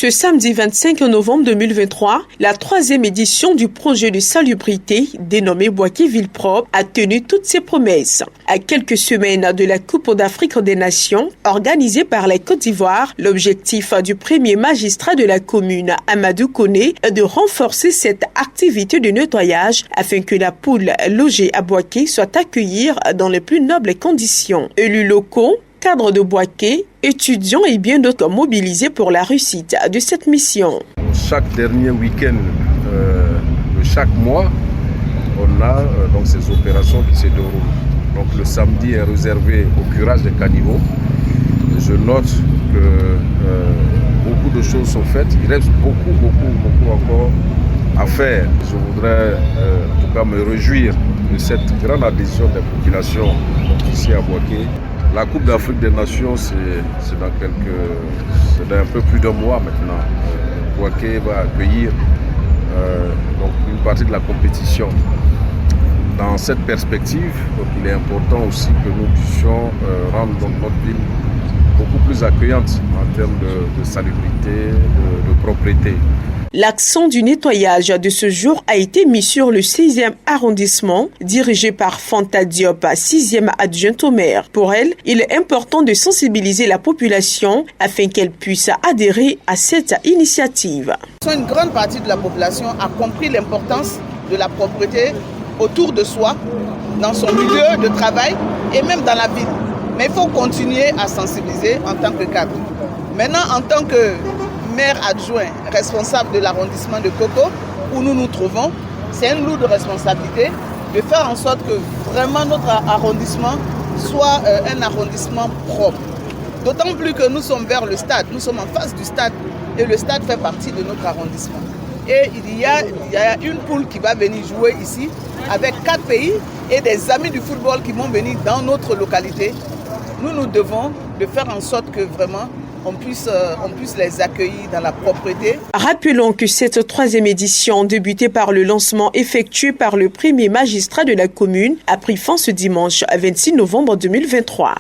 Ce samedi 25 novembre 2023, la 3e édition du projet de salubrité dénommé Bouaké Ville Propre a tenu toutes ses promesses. À quelques semaines de la Coupe d'Afrique des Nations, organisée par la Côte d'Ivoire, l'objectif du premier magistrat de la commune, Amadou Koné, est de renforcer cette activité de nettoyage afin que la poule logée à Bouaké soit accueillie dans les plus nobles conditions. Élus locaux, cadres de Bouaké, étudiants et bien d'autres mobilisés pour la réussite de cette mission. Chaque dernier week-end de chaque mois, on a donc ces opérations qui se déroulent. Donc le samedi est réservé au curage des caniveaux. Je note que beaucoup de choses sont faites. Il reste beaucoup encore à faire. Je voudrais en tout cas me réjouir de cette grande adhésion des populations ici à Bouaké. La Coupe d'Afrique des Nations, c'est dans un peu plus d'un mois maintenant. Bouaké va accueillir donc une partie de la compétition. Dans cette perspective, donc, il est important aussi que nous puissions rendre donc, notre ville beaucoup plus accueillante en termes de salubrité, de propreté. L'accent du nettoyage de ce jour a été mis sur le 6e arrondissement, dirigé par Fanta Diop, 6e adjointe au maire. Pour elle, il est important de sensibiliser la population afin qu'elle puisse adhérer à cette initiative. Une grande partie de la population a compris l'importance de la propreté autour de soi, dans son milieu de travail et même dans la ville. Mais il faut continuer à sensibiliser en tant que cadre. Maintenant, en tant que maire adjoint responsable de l'arrondissement de Koko, où nous nous trouvons, c'est une lourde responsabilité de faire en sorte que vraiment notre arrondissement soit un arrondissement propre. D'autant plus que nous sommes vers le stade, nous sommes en face du stade et le stade fait partie de notre arrondissement. Et il y a une poule qui va venir jouer ici avec 4 pays et des amis du football qui vont venir dans notre localité. Nous devons de faire en sorte que vraiment on puisse les accueillir dans la propreté. Rappelons que cette 3e édition, débutée par le lancement effectué par le premier magistrat de la commune, a pris fin ce dimanche 26 novembre 2023.